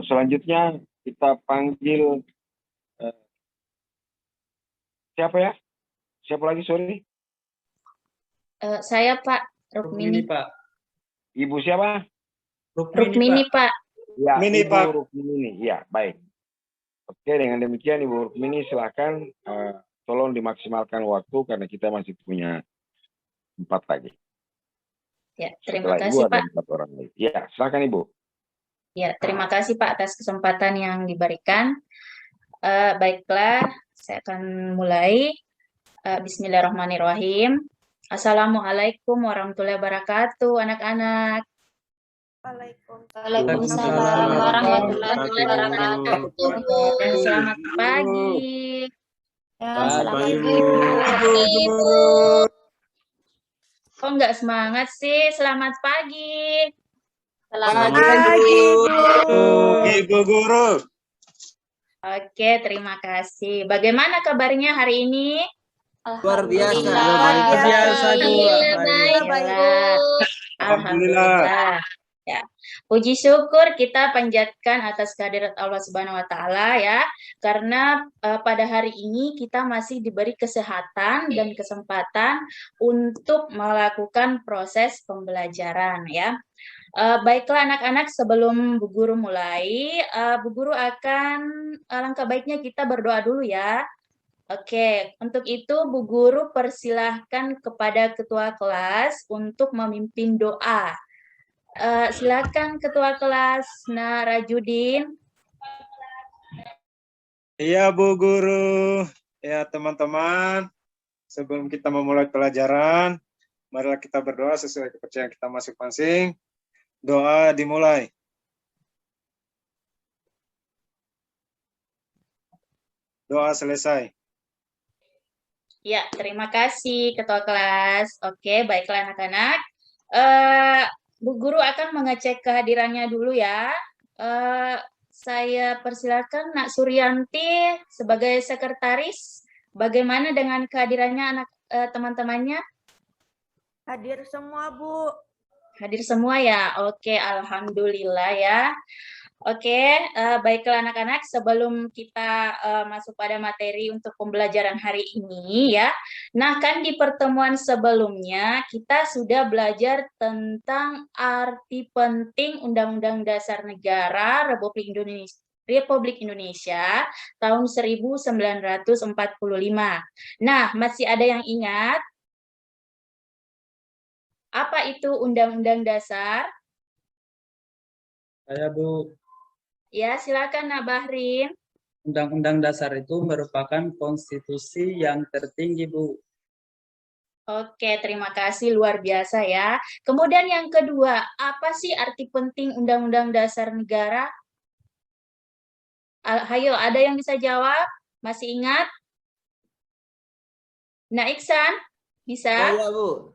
Selanjutnya kita panggil siapa ya? Siapa lagi, sorry? Saya Pak Rukmini. Pak. Ibu siapa? Rukmini Pak. Ya, Rukmini, Ibu Pak. Rukmini. Ya, baik. Oke, dengan demikian Ibu Rukmini silakan tolong dimaksimalkan waktu karena kita masih punya 4 lagi. Ya, terima Setelah kasih Ibu Pak. ada 4 orang lagi. Ya, silakan Ibu. Ya, terima kasih Pak atas kesempatan yang diberikan. Baiklah, saya akan mulai. Bismillahirrahmanirrahim. Assalamualaikum warahmatullahi wabarakatuh, anak-anak. Waalaikumsalam warahmatullahi wabarakatuh. Dan selamat pagi. Selamat pagi, Ibu. Kok nggak semangat sih? Selamat pagi. Selamat pagi, Ibu Guru. Oke, terima kasih. Bagaimana kabarnya hari ini? Luar biasa. Luar biasa, Bu. Alhamdulillah. Alhamdulillah. Ya. Puji syukur kita panjatkan atas kehadirat Allah Subhanahu wa taala ya. Karena pada hari ini kita masih diberi kesehatan dan kesempatan untuk melakukan proses pembelajaran ya. Baiklah anak-anak, sebelum Bu Guru mulai, Bu Guru akan alangkah baiknya kita berdoa dulu ya. Oke, untuk itu Bu Guru persilahkan kepada ketua kelas untuk memimpin doa. Silakan ketua kelas Narajudin. Iya, Bu Guru. Ya, teman-teman, sebelum kita memulai pelajaran, marilah kita berdoa sesuai kepercayaan kita masing-masing. Doa dimulai. Doa selesai. Ya, terima kasih ketua kelas. Oke, baiklah anak-anak. Bu Guru akan mengecek kehadirannya dulu ya. Saya persilakan Nak Suryanti sebagai sekretaris. Bagaimana dengan kehadirannya anak teman-temannya? Hadir semua, Bu. Hadir semua ya? Oke, alhamdulillah ya. Oke, baiklah anak-anak, sebelum kita masuk pada materi untuk pembelajaran hari ini ya. Nah, kan di pertemuan sebelumnya kita sudah belajar tentang arti penting Undang-Undang Dasar Negara Republik Indonesia tahun 1945. Nah, masih ada yang ingat? Apa itu Undang-Undang Dasar? Saya Bu, Ya, silakan Nak Bahrin. Undang-Undang Dasar itu merupakan konstitusi yang tertinggi, Bu. Oke, terima kasih, luar biasa ya. Kemudian yang kedua, apa sih arti penting Undang-Undang Dasar Negara? Ayo, ada yang bisa jawab? Masih ingat? Nah, Iksan, bisa? Iya, Bu.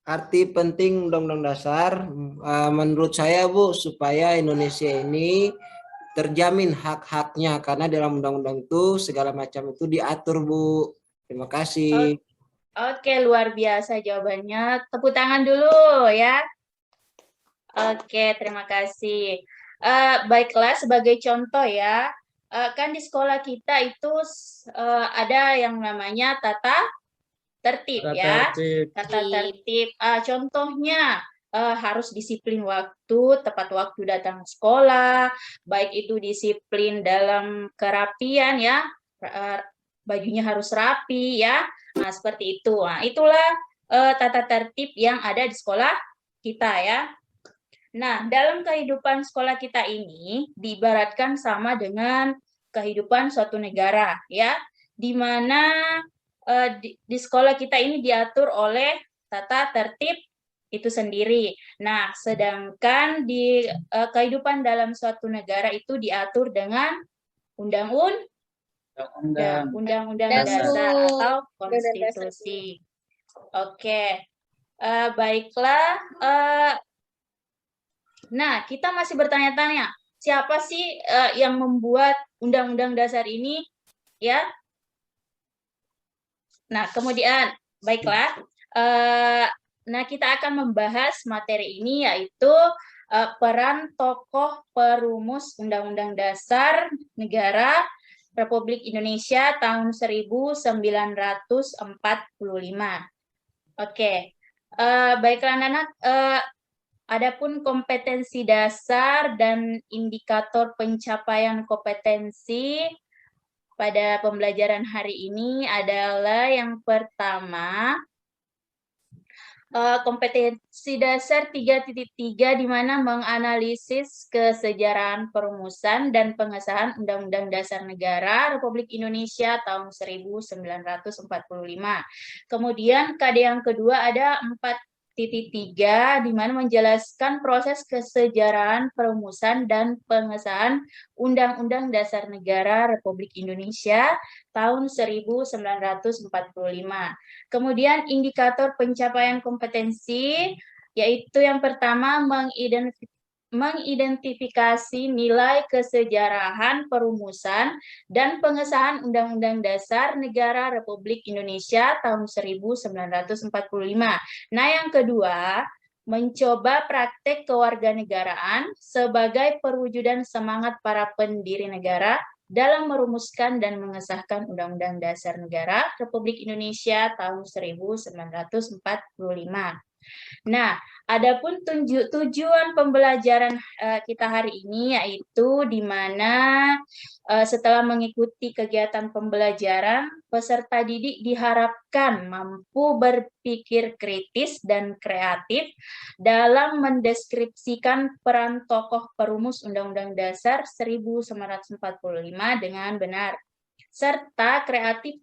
Arti penting Undang-Undang Dasar, menurut saya, Bu, supaya Indonesia ini terjamin hak-haknya, karena dalam undang-undang itu segala macam itu diatur, Bu. Terima kasih. Oke, luar biasa jawabannya. Tepuk tangan dulu ya. Oke, terima kasih. Baiklah, sebagai contoh ya, kan di sekolah kita itu ada yang namanya tata tertib ya. Tata tertib. Contohnya harus disiplin waktu, tepat waktu datang ke sekolah, baik itu disiplin dalam kerapian ya, bajunya harus rapi ya. Nah, seperti itu. Nah, itulah tata tertib yang ada di sekolah kita ya. Nah, dalam kehidupan sekolah kita ini diibaratkan sama dengan kehidupan suatu negara ya. di mana di sekolah kita ini diatur oleh tata tertib itu sendiri. Nah, sedangkan di kehidupan dalam suatu negara itu diatur dengan undang-undang dasar atau konstitusi. Oke. Baiklah. Nah, kita masih bertanya-tanya, siapa sih yang membuat undang-undang dasar ini? Ya. Nah, kemudian, baiklah. Nah, kita akan membahas materi ini, yaitu peran tokoh perumus Undang-Undang Dasar Negara Republik Indonesia tahun 1945. Oke. Baiklah, anak-anak. Adapun kompetensi dasar dan indikator pencapaian kompetensi pada pembelajaran hari ini adalah yang pertama, kompetensi dasar 3.3 di mana menganalisis kesejarahan perumusan dan pengesahan Undang-Undang Dasar Negara Republik Indonesia tahun 1945. Kemudian KD yang kedua ada 4.3 di mana menjelaskan proses kesejarahan perumusan dan pengesahan Undang-Undang Dasar Negara Republik Indonesia tahun 1945. Kemudian indikator pencapaian kompetensi, yaitu yang pertama mengidentifikasi nilai kesejarahan perumusan dan pengesahan Undang-Undang Dasar Negara Republik Indonesia tahun 1945. Nah, yang kedua, mencoba praktek kewarganegaraan sebagai perwujudan semangat para pendiri negara dalam merumuskan dan mengesahkan Undang-Undang Dasar Negara Republik Indonesia tahun 1945. Nah, adapun tujuan pembelajaran kita hari ini yaitu di mana setelah mengikuti kegiatan pembelajaran, peserta didik diharapkan mampu berpikir kritis dan kreatif dalam mendeskripsikan peran tokoh perumus Undang-Undang Dasar 1945 dengan benar, serta kreatif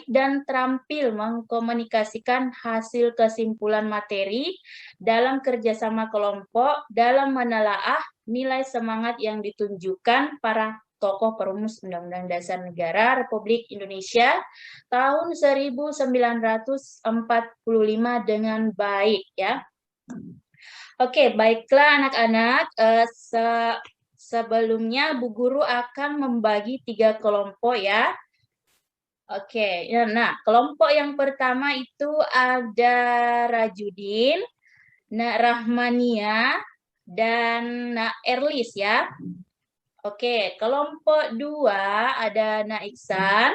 dan terampil mengkomunikasikan hasil kesimpulan materi dalam kerjasama kelompok dalam menelaah nilai semangat yang ditunjukkan para tokoh perumus Undang-Undang Dasar Negara Republik Indonesia tahun 1945 dengan baik, ya. Oke, baiklah anak-anak. Sebelumnya Bu Guru akan membagi 3 kelompok, ya. Oke, nah kelompok yang pertama itu ada Rajudin, Nak Rahmania, dan Nak Erlis, ya. Oke, kelompok 2 ada Nak Iksan,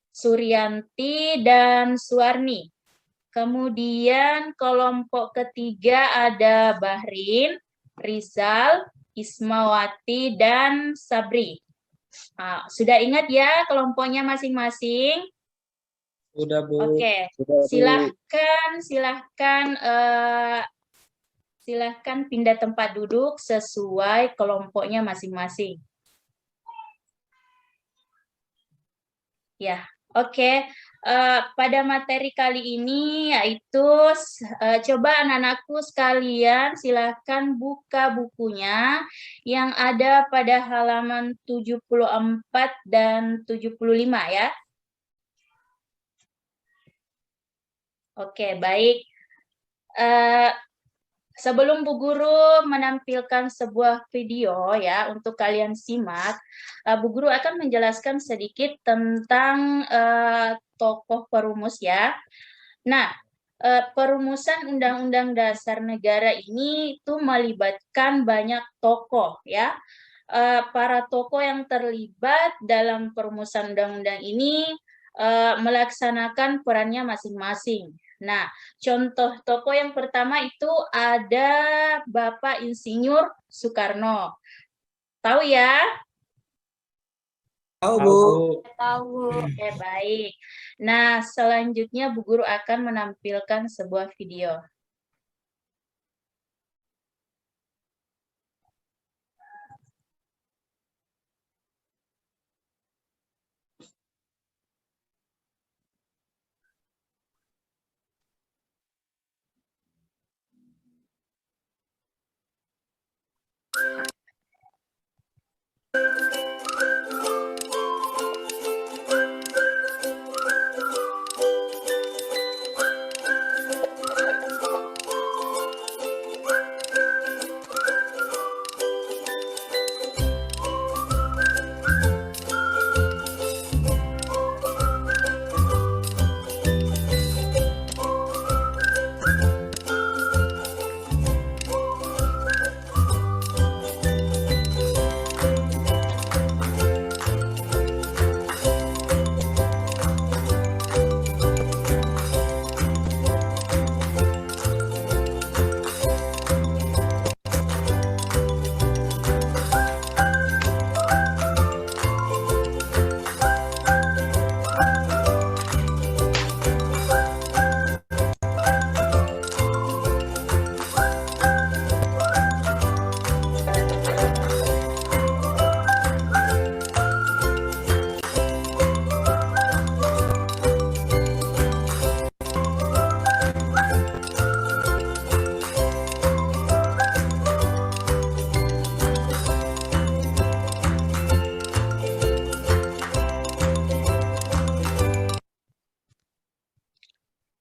Suryanti, dan Suwarni. Kemudian kelompok ketiga ada Bahrin, Rizal, Ismawati, dan Sabri. Sudah ingat ya kelompoknya masing-masing? Sudah, Bu. Oke, silahkan pindah tempat duduk sesuai kelompoknya masing-masing. Ya, oke. Pada materi kali ini yaitu coba anak-anakku sekalian silahkan buka bukunya yang ada pada halaman 74 dan 75, ya. Oke, baik. Sebelum Bu Guru menampilkan sebuah video, ya, untuk kalian simak, Bu Guru akan menjelaskan sedikit tentang tokoh perumus, ya. Nah, perumusan Undang-Undang Dasar Negara ini itu melibatkan banyak tokoh, ya. Para tokoh yang terlibat dalam perumusan undang-undang ini melaksanakan perannya masing-masing. Nah, contoh tokoh yang pertama itu ada Bapak Insinyur Soekarno. Tahu ya? Tahu, Bu. Tahu. Oke, baik. Nah, selanjutnya Bu Guru akan menampilkan sebuah video.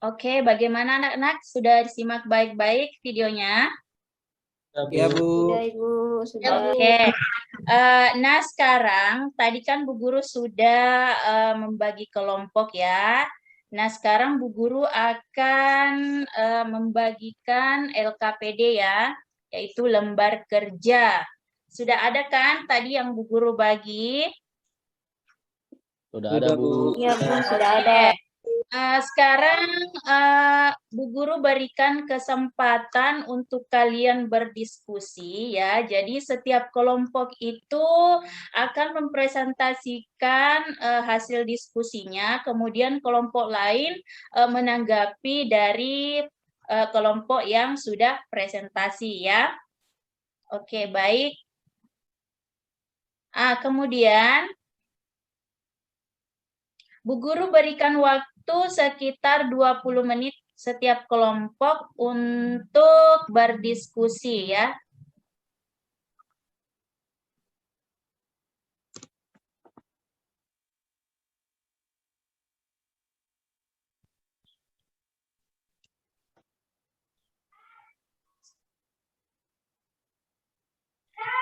Oke, bagaimana anak-anak? Sudah disimak baik-baik videonya? Ya, Bu. Sudah Ibu, sudah. Oke. Nah, sekarang tadi kan Bu Guru sudah membagi kelompok ya. Nah, sekarang Bu Guru akan membagikan LKPD ya, yaitu lembar kerja. Sudah ada kan tadi yang Bu Guru bagi? Sudah ada, Bu. Iya Bu, sudah Oke. ada. Sekarang Bu Guru berikan kesempatan untuk kalian berdiskusi ya. Jadi setiap kelompok itu akan mempresentasikan hasil diskusinya, kemudian kelompok lain menanggapi dari kelompok yang sudah presentasi ya. Oke, baik. Kemudian Bu Guru berikan waktu sekitar 20 menit setiap kelompok untuk berdiskusi ya.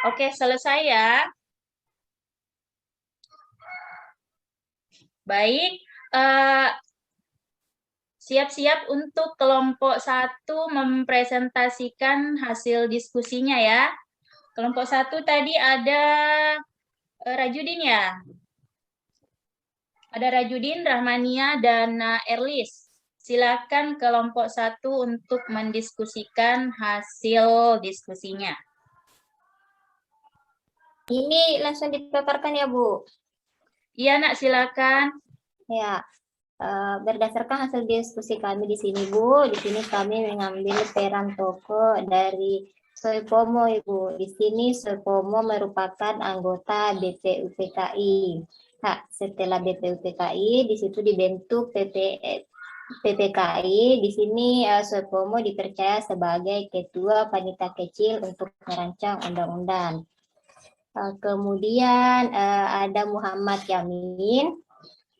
Oke, selesai ya. Baik, siap-siap untuk kelompok 1 mempresentasikan hasil diskusinya ya. Kelompok 1 tadi ada Rajudin ya? Ada Rajudin, Rahmania, dan Erlis. Silakan kelompok 1 untuk mendiskusikan hasil diskusinya. Ini langsung dipaparkan ya, Bu? Iya, Nak, silakan. Ya, berdasarkan hasil diskusi kami di sini, Bu, di sini kami mengambil peran tokoh dari Soepomo, Ibu. Di sini Soepomo merupakan anggota BPUPKI. Nah, setelah BPUPKI, di situ dibentuk PPKI. Di sini Soepomo dipercaya sebagai ketua panitia kecil untuk merancang undang-undang. Kemudian ada Muhammad Yamin.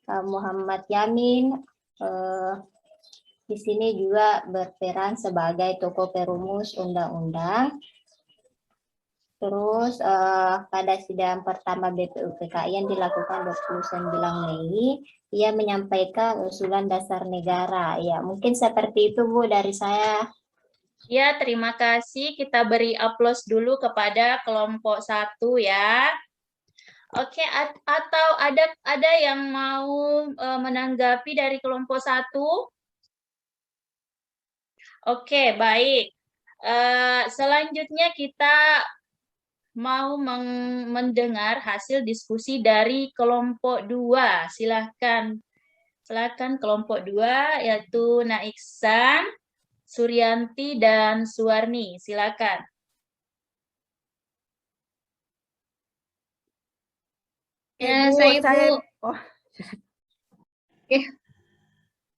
Muhammad Yamin di sini juga berperan sebagai tokoh perumus undang-undang. Terus pada sidang pertama BPUPKI yang dilakukan 29 Mei, ia menyampaikan usulan dasar negara. Ya, mungkin seperti itu, Bu, dari saya. Ya, terima kasih. Kita beri aplaus dulu kepada kelompok 1 ya. Oke, atau ada yang mau menanggapi dari kelompok 1? Oke, baik. Selanjutnya kita mau mendengar hasil diskusi dari kelompok 2. Silakan kelompok 2, yaitu Naiksan, Suryanti, dan Suwarni. Silakan. Ya, Bu, saya, saya Bu. oh,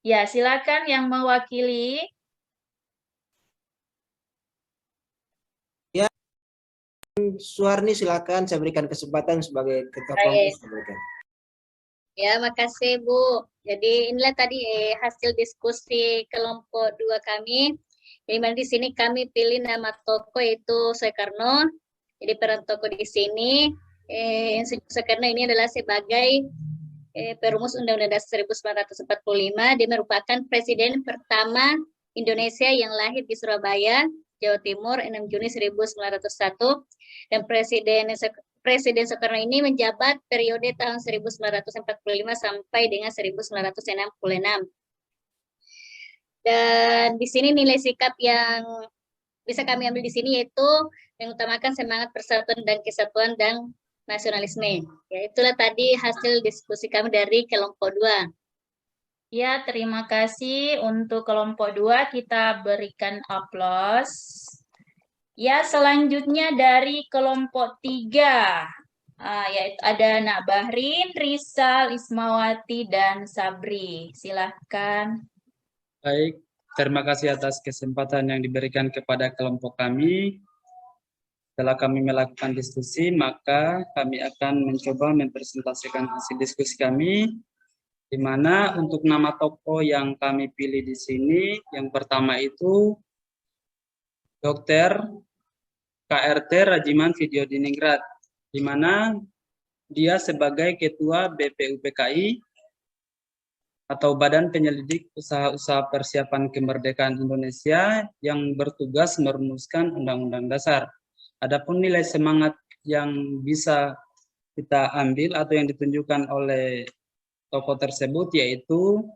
Ya, silakan yang mewakili. Suwarni, silakan. Saya berikan kesempatan sebagai ketua Baik. kelompok. Ya, makasih, Bu. Jadi inilah tadi hasil diskusi kelompok 2 kami. Jadi di sini kami pilih nama tokoh yaitu Soekarno. Jadi peran tokoh di sini Soekarno ini adalah sebagai perumus Undang-Undang Dasar 1945. Dia merupakan presiden pertama Indonesia yang lahir di Surabaya, Jawa Timur 6 Juni 1901. Dan Presiden Soekarno ini menjabat periode tahun 1945 sampai dengan 1966. Dan di sini nilai sikap yang bisa kami ambil di sini yaitu mengutamakan semangat persatuan dan kesatuan dan nasionalisme. Ya, itulah tadi hasil diskusi kami dari kelompok 2. Ya, terima kasih untuk kelompok 2. Kita berikan aplaus. Ya, selanjutnya dari kelompok 3. Yaitu ada Nak Bahrin, Rizal, Ismawati, dan Sabri. Silahkan. Baik, terima kasih atas kesempatan yang diberikan kepada kelompok kami. Setelah kami melakukan diskusi, maka kami akan mencoba mempresentasikan hasil diskusi kami, di di mana untuk nama tokoh yang kami pilih di sini, yang pertama itu Dr. KRT Rajiman Vidyodiningrat, di mana dia sebagai Ketua BPUPKI atau Badan Penyelidik Usaha-Usaha Persiapan Kemerdekaan Indonesia yang bertugas merumuskan Undang-Undang Dasar. Adapun nilai semangat yang bisa kita ambil atau yang ditunjukkan oleh tokoh tersebut yaitu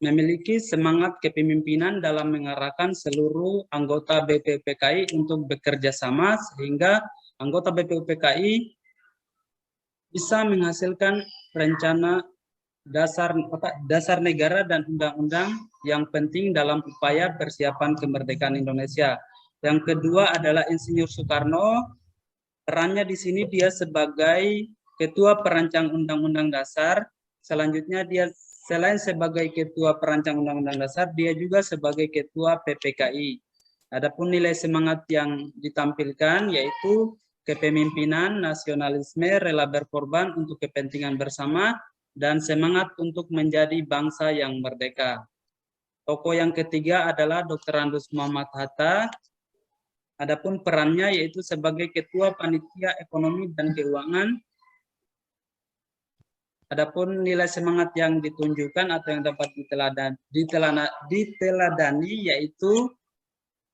memiliki semangat kepemimpinan dalam mengarahkan seluruh anggota BPUPKI untuk bekerja sama sehingga anggota BPUPKI bisa menghasilkan rencana dasar negara dan undang-undang yang penting dalam upaya persiapan kemerdekaan Indonesia. Yang kedua adalah Insinyur Soekarno. Perannya di sini dia sebagai Ketua Perancang Undang-Undang Dasar. Selanjutnya dia selain sebagai Ketua Perancang Undang-Undang Dasar, dia juga sebagai Ketua PPKI. Adapun nilai semangat yang ditampilkan yaitu kepemimpinan, nasionalisme, rela berkorban untuk kepentingan bersama, dan semangat untuk menjadi bangsa yang merdeka. Tokoh yang ketiga adalah Dr. Andus Muhammad Hatta. Adapun perannya yaitu sebagai Ketua Panitia Ekonomi dan Keuangan. Adapun nilai semangat yang ditunjukkan atau yang dapat diteladani yaitu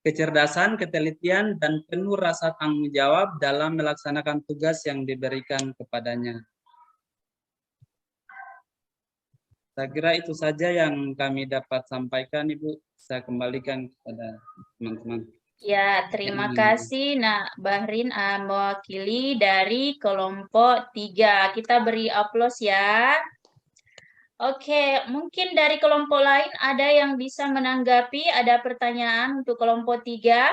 kecerdasan, ketelitian, dan penuh rasa tanggung jawab dalam melaksanakan tugas yang diberikan kepadanya. Saya kira itu saja yang kami dapat sampaikan, Ibu. Saya kembalikan kepada teman-teman. Ya, terima kasih Nak Bahrin mewakili dari kelompok 3. Kita beri aplaus ya. Oke, mungkin dari kelompok lain ada yang bisa menanggapi, ada pertanyaan untuk kelompok 3?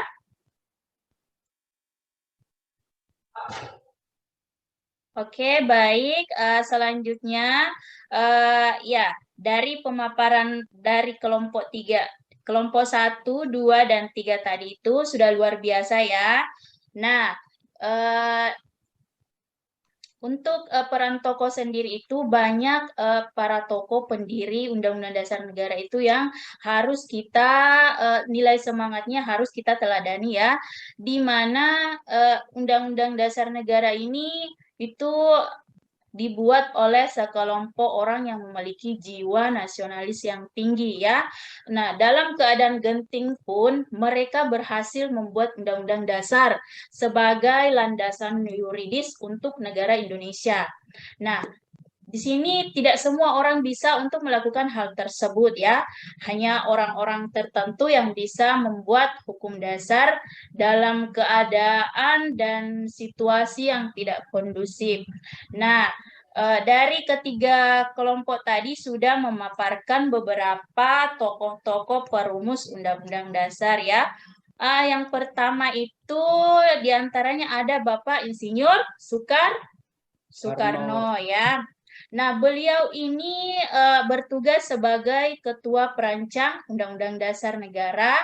Oke, baik. Selanjutnya, ya, dari pemaparan dari kelompok 3. Kelompok 1, 2, dan 3 tadi itu sudah luar biasa ya. Nah, untuk peran tokoh sendiri itu banyak para tokoh pendiri Undang-Undang Dasar Negara itu yang harus kita nilai semangatnya harus kita teladani ya, di mana Undang-Undang Dasar Negara ini itu dibuat oleh sekelompok orang yang memiliki jiwa nasionalis yang tinggi ya. Nah, dalam keadaan genting pun mereka berhasil membuat undang-undang dasar sebagai landasan yuridis untuk negara Indonesia. Nah, di sini tidak semua orang bisa untuk melakukan hal tersebut ya. Hanya orang-orang tertentu yang bisa membuat hukum dasar dalam keadaan dan situasi yang tidak kondusif. Nah, dari ketiga kelompok tadi sudah memaparkan beberapa tokoh-tokoh perumus Undang-Undang Dasar ya. Yang pertama itu diantaranya ada Bapak Insinyur Soekarno ya. Nah, beliau ini bertugas sebagai Ketua Perancang Undang-Undang Dasar Negara.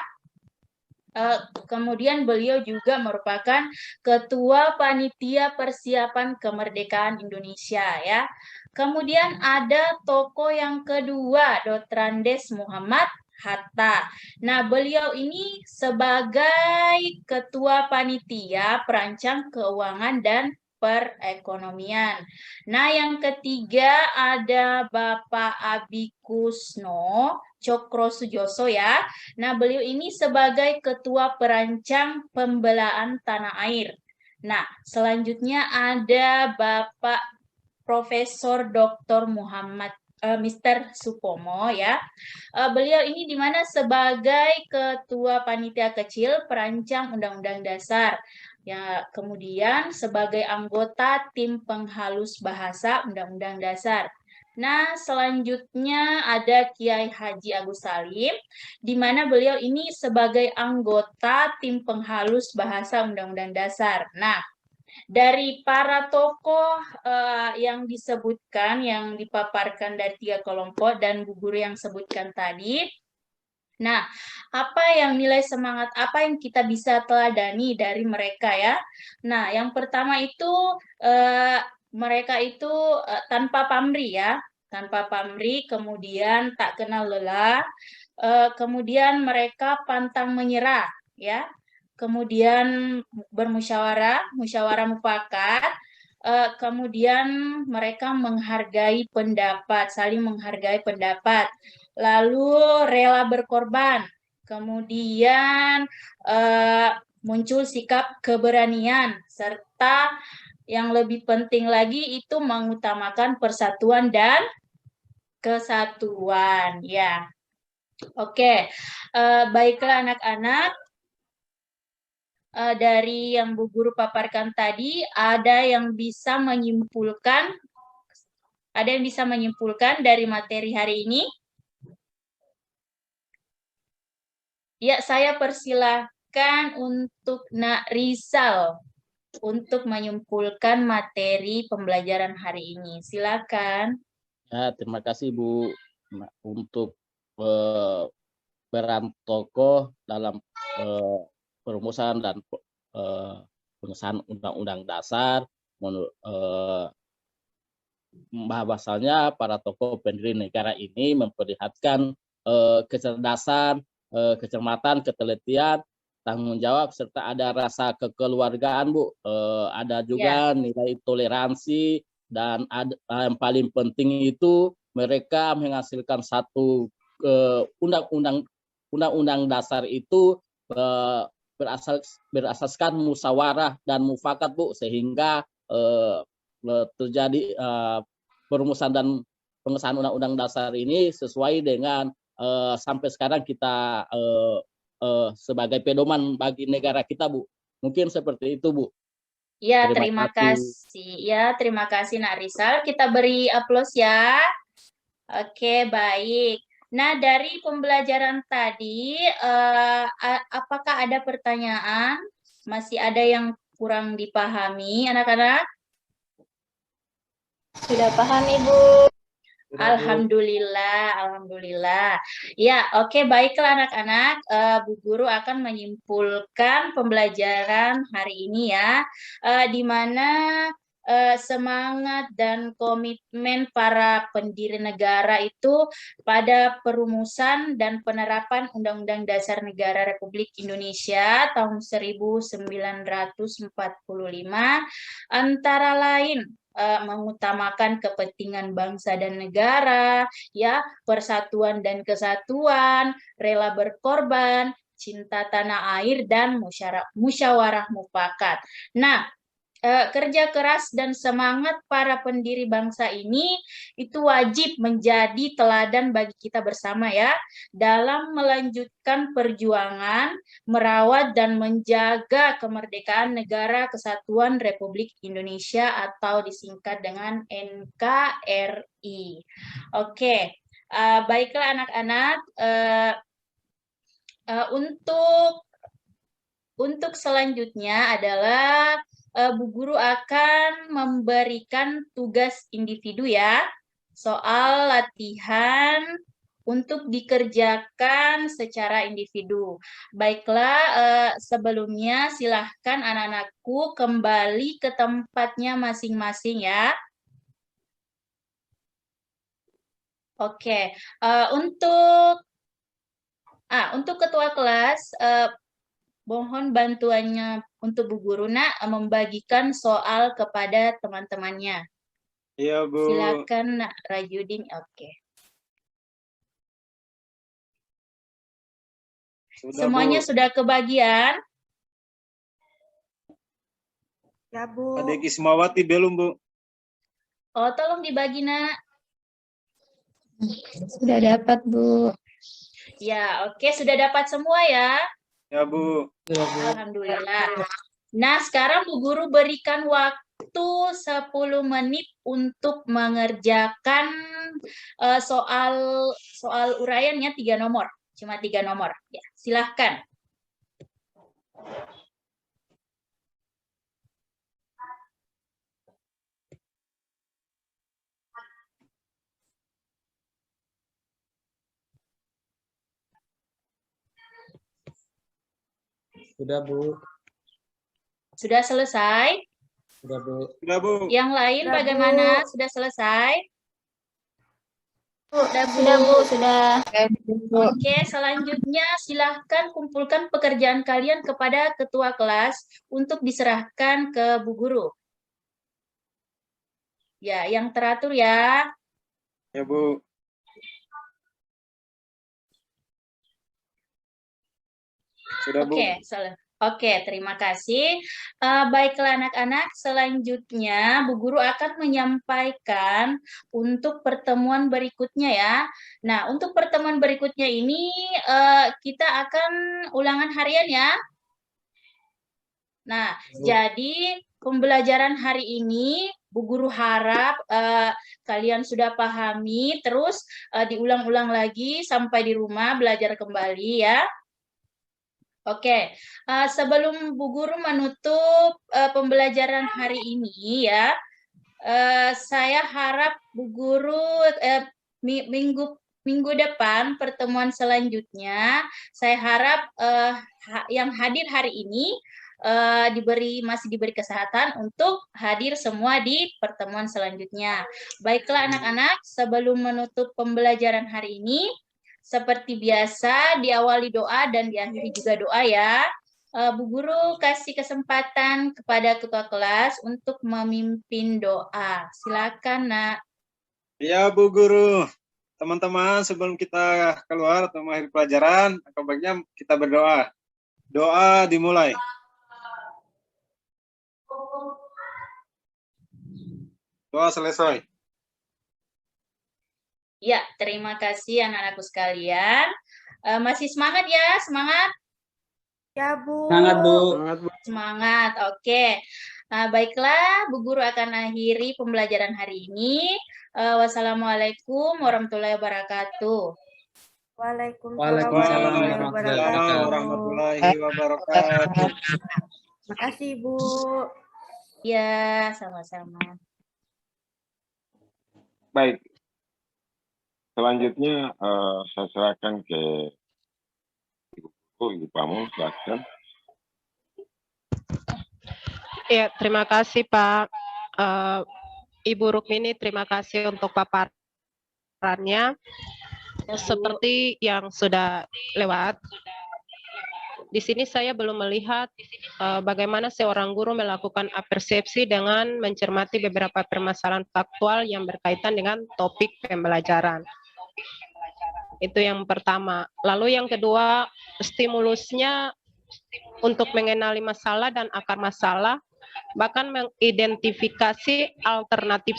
Kemudian beliau juga merupakan Ketua Panitia Persiapan Kemerdekaan Indonesia ya. Kemudian ada tokoh yang kedua, Dr. Andes Muhammad Hatta. Nah, beliau ini sebagai Ketua Panitia Perancang Keuangan dan Perekonomian. Nah, yang ketiga ada Bapak Abikusno Cokrosujoso ya. Nah, beliau ini sebagai Ketua Perancang Pembelaan Tanah Air. Nah, selanjutnya ada Bapak Profesor Dr. Muhammad Mr. Supomo ya. Beliau ini di mana sebagai Ketua Panitia Kecil Perancang Undang-Undang Dasar. Ya, kemudian sebagai anggota tim penghalus bahasa Undang-Undang Dasar. Nah, selanjutnya ada Kiai Haji Agus Salim, di mana beliau ini sebagai anggota tim penghalus bahasa Undang-Undang Dasar. Nah, dari para tokoh yang disebutkan, yang dipaparkan dari 3 kelompok dan Bu Guru yang sebutkan tadi, nah, apa yang nilai semangat, apa yang kita bisa teladani dari mereka ya? Nah, yang pertama itu mereka itu tanpa pamrih ya, tanpa pamrih, kemudian tak kenal lelah, kemudian mereka pantang menyerah ya, kemudian bermusyawarah, musyawarah mufakat, kemudian mereka menghargai pendapat, saling menghargai pendapat, lalu rela berkorban, kemudian muncul sikap keberanian, serta yang lebih penting lagi itu mengutamakan persatuan dan kesatuan ya. Oke, baiklah anak-anak, dari yang Bu Guru paparkan tadi, ada yang bisa menyimpulkan dari materi hari ini? Ya, saya persilahkan untuk Nak Rizal untuk menyimpulkan materi pembelajaran hari ini. Silakan. Ya, terima kasih Bu untuk peran tokoh dalam perumusan dan pengesahan Undang-Undang Dasar. Bahwasannya para tokoh pendiri negara ini memperlihatkan kecerdasan, kecermatan, ketelitian, tanggung jawab, serta ada rasa kekeluargaan, Bu. Ada juga nilai toleransi, dan yang paling penting itu mereka menghasilkan satu undang-undang dasar itu berasaskan musyawarah dan mufakat, Bu, sehingga terjadi perumusan dan pengesahan undang-undang dasar ini sesuai dengan sampai sekarang kita sebagai pedoman bagi negara kita, Bu. Mungkin seperti itu, Bu. Ya, terima kasih. Ya, terima kasih Nak Rizal. Kita beri aplaus ya. Oke, baik. Nah, dari pembelajaran tadi, apakah ada pertanyaan? Masih ada yang kurang dipahami, anak-anak? Sudah paham, Ibu. Alhamdulillah, alhamdulillah. Ya, oke, baiklah anak-anak. Bu Guru akan menyimpulkan pembelajaran hari ini ya, di mana semangat dan komitmen para pendiri negara itu pada perumusan dan penerapan Undang-Undang Dasar Negara Republik Indonesia tahun 1945 antara lain mengutamakan kepentingan bangsa dan negara, ya, persatuan dan kesatuan, rela berkorban, cinta tanah air, dan musyawarah mufakat. Nah, kerja keras dan semangat para pendiri bangsa ini itu wajib menjadi teladan bagi kita bersama ya, dalam melanjutkan perjuangan merawat dan menjaga kemerdekaan Negara Kesatuan Republik Indonesia atau disingkat dengan NKRI. Oke, baiklah anak-anak, untuk selanjutnya adalah Bu Guru akan memberikan tugas individu ya, soal latihan untuk dikerjakan secara individu. Baiklah, sebelumnya silahkan anak-anakku kembali ke tempatnya masing-masing ya. Oke, untuk ketua kelas, mohon bantuannya untuk Bu Guru Nak membagikan soal kepada teman-temannya. Iya, Bu. Silakan Nak Rajudin. Oke. Semuanya Bu. sudah kebagian? Ya, Bu. Adik Ismawati belum, Bu. Oh, tolong dibagi, Nak. Sudah dapat, Bu. Ya, oke. Sudah dapat semua ya? Ya, Bu. Alhamdulillah. Nah, sekarang Bu Guru berikan waktu 10 menit untuk mengerjakan soal uraiannya 3 nomor. Cuma 3 nomor. Ya, silahkan. Sudah, Bu. Sudah selesai? Sudah, Bu. Sudah, Bu. Yang lain Sudah, bagaimana? Bu. Sudah selesai? Sudah, Bu. Sudah, Bu, sudah. Oke, selanjutnya silahkan kumpulkan pekerjaan kalian kepada ketua kelas untuk diserahkan ke Bu Guru. Ya, yang teratur ya. Ya, Bu. Sudah, Bu. Oke, terima kasih. Baiklah anak-anak, selanjutnya Bu Guru akan menyampaikan untuk pertemuan berikutnya ya. Nah, untuk pertemuan berikutnya ini kita akan ulangan harian ya. Nah, jadi pembelajaran hari ini Bu Guru harap kalian sudah pahami, terus diulang-ulang lagi sampai di rumah belajar kembali ya. Oke, sebelum Bu Guru menutup pembelajaran hari ini ya, saya harap Bu Guru minggu depan pertemuan selanjutnya, saya harap yang hadir hari ini masih diberi kesehatan untuk hadir semua di pertemuan selanjutnya. Baiklah anak-anak, sebelum menutup pembelajaran hari ini, seperti biasa, diawali doa dan diakhiri juga doa ya. Bu Guru kasih kesempatan kepada ketua kelas untuk memimpin doa. Silakan, Nak. Ya, Bu Guru. Teman-teman, sebelum kita keluar atau mengakhiri pelajaran, baiknya kita berdoa. Doa dimulai. Doa selesai. Ya, terima kasih anak-anakku sekalian. Masih semangat ya? Semangat? Ya, Bu. Semangat, Bu. Semangat, oke. Baiklah, Bu Guru akan akhiri pembelajaran hari ini. Wassalamualaikum warahmatullahi wabarakatuh. Waalaikumsalam warahmatullahi wabarakatuh. Terima kasih, Bu. Ya, sama-sama. Baik. Selanjutnya saya serahkan ke Ibu Pamung, silakan. Ya, terima kasih Pak. Ibu Rukmini, terima kasih untuk paparannya. Seperti yang sudah lewat, di sini saya belum melihat bagaimana seorang guru melakukan apersepsi dengan mencermati beberapa permasalahan faktual yang berkaitan dengan topik pembelajaran. Itu yang pertama. Lalu yang kedua, stimulusnya untuk mengenali masalah dan akar masalah, bahkan mengidentifikasi alternatif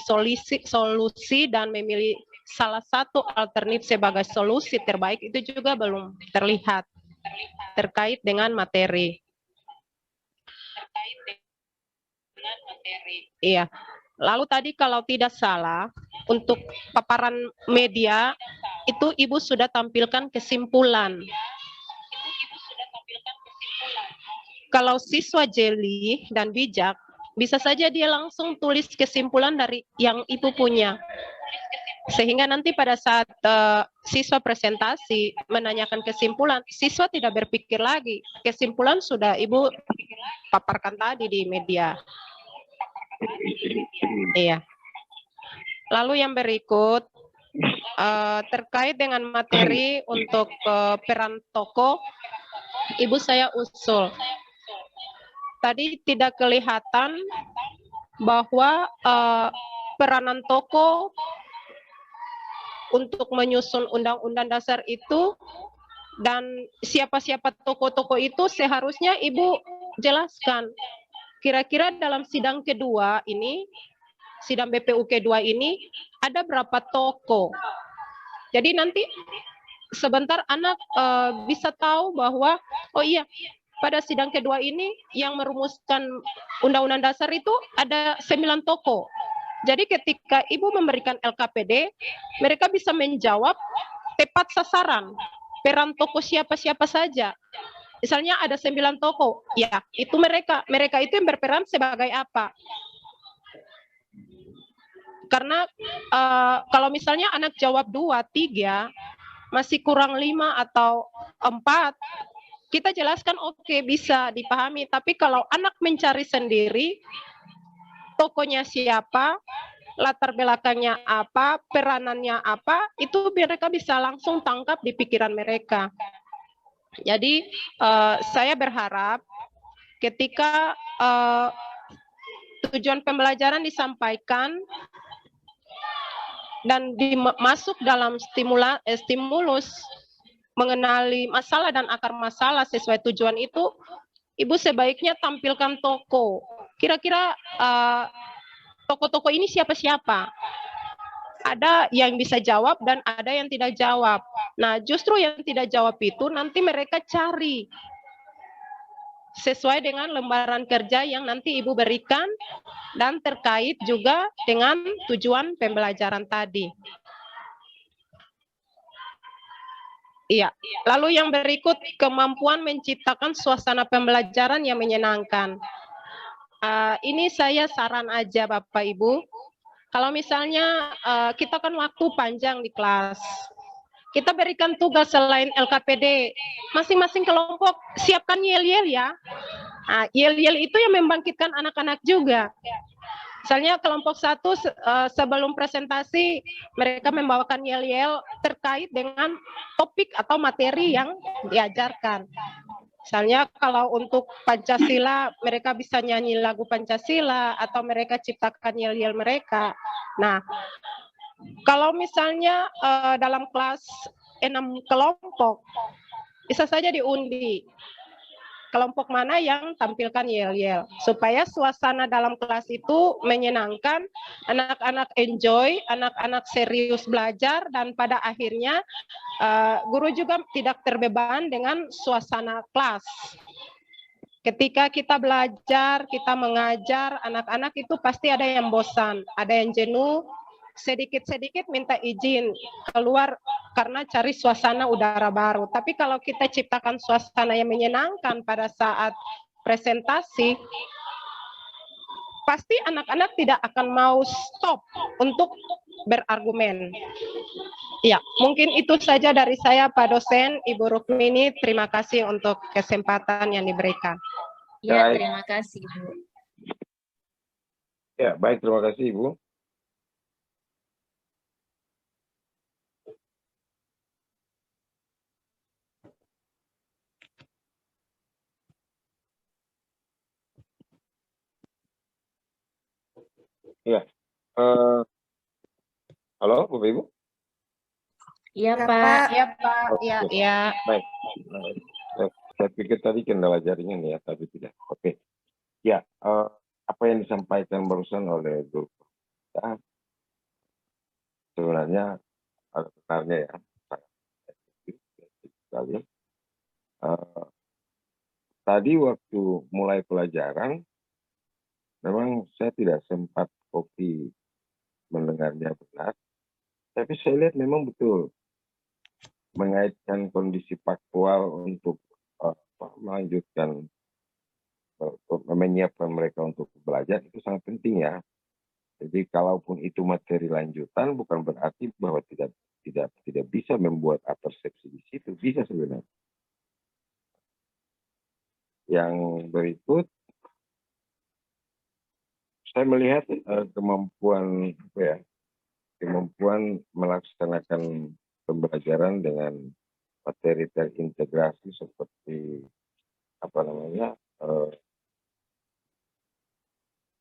solusi dan memilih salah satu alternatif sebagai solusi terbaik itu juga belum terlihat terkait dengan materi. Iya. Lalu tadi kalau tidak salah, untuk paparan media, itu Ibu sudah tampilkan kesimpulan. Kalau siswa jeli dan bijak, bisa saja dia langsung tulis kesimpulan dari yang Ibu punya. Sehingga nanti pada saat siswa presentasi menanyakan kesimpulan, siswa tidak berpikir lagi. Kesimpulan sudah Ibu paparkan tadi di media. Iya. Lalu yang berikut, terkait dengan materi untuk peran tokoh, Ibu saya usul. Tadi tidak kelihatan bahwa peranan tokoh untuk menyusun undang-undang dasar itu dan siapa-siapa tokoh-tokoh itu seharusnya Ibu jelaskan. Kira-kira dalam sidang kedua ini, sidang BPU kedua ini, ada berapa tokoh? Jadi nanti sebentar anak bisa tahu bahwa, oh iya, pada sidang kedua ini yang merumuskan undang-undang dasar itu ada 9 tokoh. Jadi ketika Ibu memberikan LKPD, mereka bisa menjawab tepat sasaran. Peran tokoh siapa-siapa saja. Misalnya ada 9 tokoh, ya itu mereka itu yang berperan sebagai apa? Karena kalau misalnya anak jawab 2, 3, masih kurang 5 atau 4, kita jelaskan oke, bisa dipahami. Tapi kalau anak mencari sendiri, tokonya siapa, latar belakangnya apa, peranannya apa, itu mereka bisa langsung tangkap di pikiran mereka. Jadi saya berharap ketika tujuan pembelajaran disampaikan dan masuk dalam stimulus mengenali masalah dan akar masalah sesuai tujuan itu, Ibu sebaiknya tampilkan toko. Kira-kira toko-toko ini siapa-siapa? Ada yang bisa jawab dan ada yang tidak jawab. Nah, justru yang tidak jawab itu nanti mereka cari sesuai dengan lembaran kerja yang nanti Ibu berikan dan terkait juga dengan tujuan pembelajaran tadi. Iya, lalu yang berikut, kemampuan menciptakan suasana pembelajaran yang menyenangkan. Ini saya saran aja Bapak Ibu, kalau misalnya kita kan waktu panjang di kelas, kita berikan tugas selain LKPD, masing-masing kelompok siapkan yel-yel ya. Nah, yel-yel itu yang membangkitkan anak-anak juga. Misalnya kelompok 1 sebelum presentasi mereka membawakan yel-yel terkait dengan topik atau materi yang diajarkan. Misalnya kalau untuk Pancasila mereka bisa nyanyi lagu Pancasila atau mereka ciptakan yel-yel mereka. Nah, kalau misalnya dalam kelas 6 kelompok bisa saja diundi kelompok mana yang tampilkan yel-yel, supaya suasana dalam kelas itu menyenangkan, anak-anak enjoy, anak-anak serius belajar, dan pada akhirnya guru juga tidak terbeban dengan suasana kelas. Ketika kita belajar, kita mengajar, anak-anak itu pasti ada yang bosan, ada yang jenuh, sedikit-sedikit minta izin keluar karena cari suasana udara baru. Tapi kalau kita ciptakan suasana yang menyenangkan pada saat presentasi, pasti anak-anak tidak akan mau stop untuk berargumen. Ya, mungkin itu saja dari saya Pak Dosen, Ibu Rukmini. Terima kasih untuk kesempatan yang diberikan. Ya, Baik. terima kasih Bu. Ya, baik, terima kasih Ibu. Ya, halo Bapak Ibu. Iya Ya, Pak. Pak. Ya Pak, ya, Oke. ya. Baik. Saya pikir tadi kendala jaringan ya, tapi tidak. Oke. Ya, apa yang disampaikan barusan oleh Guru ya, sebenarnya ada benarnya ya. Sekali. Tadi waktu mulai pelajaran, memang saya tidak sempat copy mendengarnya benar, tapi saya lihat memang betul mengaitkan kondisi faktual untuk melanjutkan menyiapkan mereka untuk belajar itu sangat penting ya. Jadi kalaupun itu materi lanjutan bukan berarti bahwa tidak bisa membuat persepsi di situ, bisa sebenarnya. Yang berikut saya melihat kemampuan melaksanakan pembelajaran dengan materi terintegrasi seperti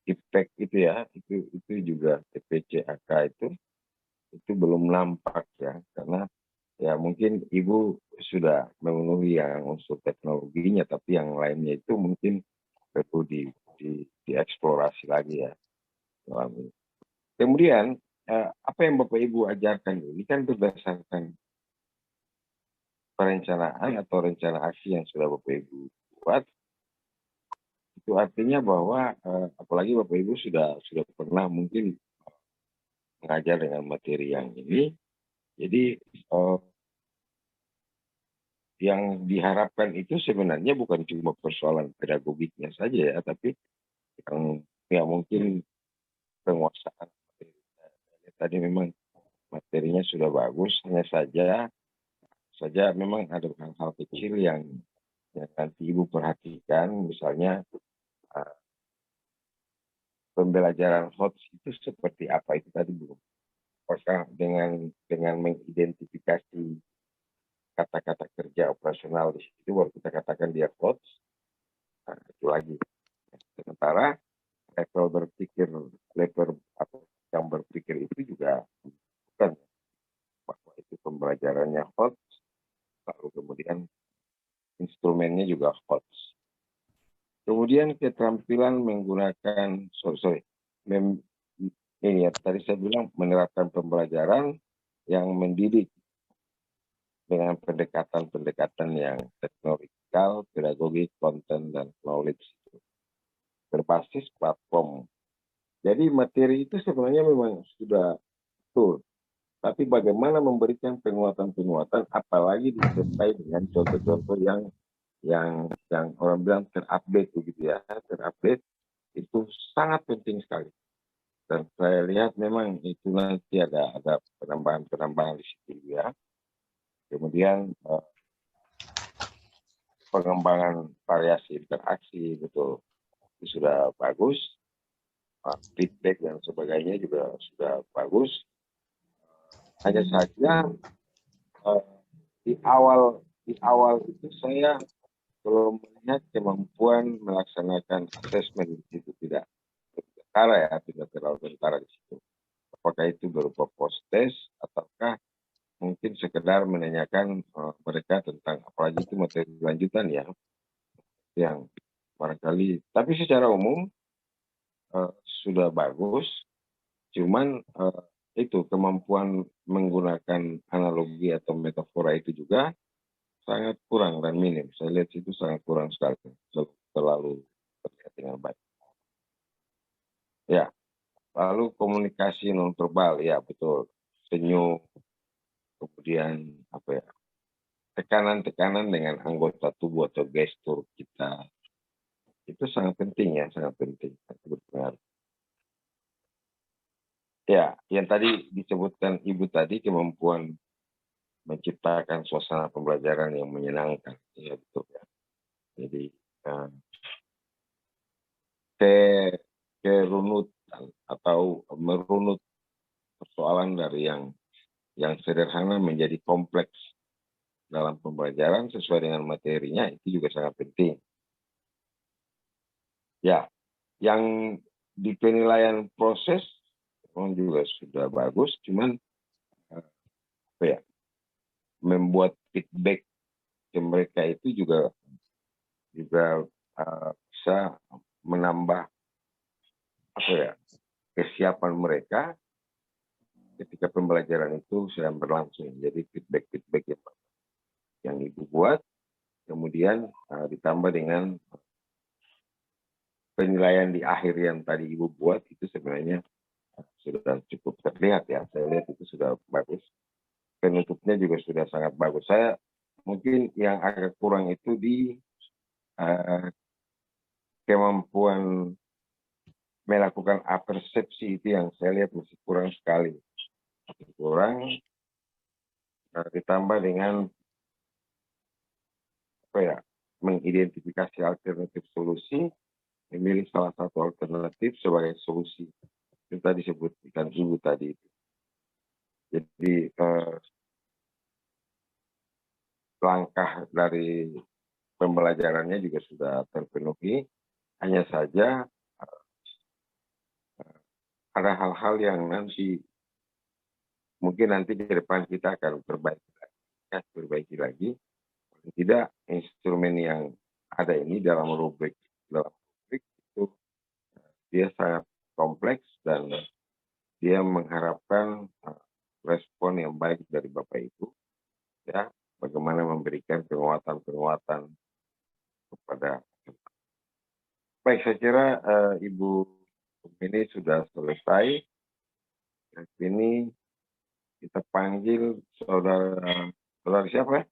IPEK itu ya, itu juga TPC AK itu belum nampak ya, karena ya mungkin Ibu sudah memenuhi yang unsur teknologinya, tapi yang lainnya itu mungkin perlu dieksplorasi lagi ya. Kemudian apa yang Bapak Ibu ajarkan ini kan berdasarkan perencanaan atau rencana aksi yang sudah Bapak Ibu buat. Itu artinya bahwa apalagi Bapak Ibu sudah pernah mungkin mengajar dengan materi yang ini, jadi yang diharapkan itu sebenarnya bukan cuma persoalan pedagogiknya saja ya, tapi yang mungkin penguasaan materi. Tadi memang materinya sudah bagus, hanya saja memang ada hal-hal kecil yang nanti Ibu perhatikan, misalnya pembelajaran HOTS itu seperti apa itu tadi belum. Apakah dengan mengidentifikasi kata-kata kerja operasional di situ baru kita katakan dia HOTS. Nah, itu lagi. Sementara level apa yang berpikir itu juga bukan bahwa itu pembelajarannya HOTS, lalu kemudian instrumennya juga HOTS. Kemudian keterampilan menggunakan ini ya tadi saya bilang menerapkan pembelajaran yang mendidik dengan pendekatan-pendekatan yang teknologikal, pedagogik, konten dan knowledge berbasis platform. Jadi materi itu sebenarnya memang sudah betul, tapi bagaimana memberikan penguatan-penguatan, apalagi disertai dengan contoh-contoh yang orang bilang terupdate begitu ya, terupdate itu sangat penting sekali. Dan saya lihat memang itu nanti ada penambahan-penambahan di situ ya. Kemudian pengembangan variasi interaksi betul itu sudah bagus. Feedback dan sebagainya juga sudah bagus. Hanya saja di awal itu saya belum melihat kemampuan melaksanakan asesmen itu tidak terlalu tentara di situ. Apakah itu berupa post test ataukah mungkin sekedar menanyakan mereka tentang apalagi itu materi lanjutan ya yang barangkali tapi secara umum sudah bagus, cuman itu kemampuan menggunakan analogi atau metafora itu juga sangat kurang dan minim. Saya lihat itu sangat kurang sekali, terlalu terlihat dengan baik. Ya, lalu komunikasi nonverbal, ya betul, senyum, kemudian apa ya, tekanan-tekanan dengan anggota tubuh atau gestur kita itu sangat penting ya, sangat penting, berpengaruh. Ya, yang tadi disebutkan Ibu tadi kemampuan menciptakan suasana pembelajaran yang menyenangkan, ya betul ya. Jadi kerunutan atau merunut persoalan dari yang sederhana menjadi kompleks dalam pembelajaran sesuai dengan materinya itu juga sangat penting. Ya, yang di penilaian proses juga sudah bagus, cuman apa ya, membuat feedback ke mereka itu juga bisa menambah apa ya, kesiapan mereka ketika pembelajaran itu sedang berlangsung. Jadi feedback yang Ibu buat, kemudian ditambah dengan penilaian di akhir yang tadi Ibu buat itu sebenarnya sudah cukup terlihat ya. Saya lihat itu sudah bagus. Penutupnya juga sudah sangat bagus. Saya mungkin yang agak kurang itu di kemampuan melakukan apersepsi itu yang saya lihat masih kurang sekali. Kurang ditambah dengan apa ya, mengidentifikasi alternatif solusi, memilih salah satu alternatif sebagai solusi. Itu tadi disebutkan Ibu tadi itu. Jadi langkah dari pembelajarannya juga sudah terpenuhi. Hanya saja ada hal-hal yang nanti mungkin nanti ke depan kita akan perbaiki lagi. Tidak instrumen yang ada ini dalam rubrik itu dia sangat kompleks dan dia mengharapkan respon yang baik dari Bapak Ibu, ya, bagaimana memberikan penguatan-penguatan kepada. Baik, saya kira Ibu ini sudah selesai. Ini kita panggil saudara siapa?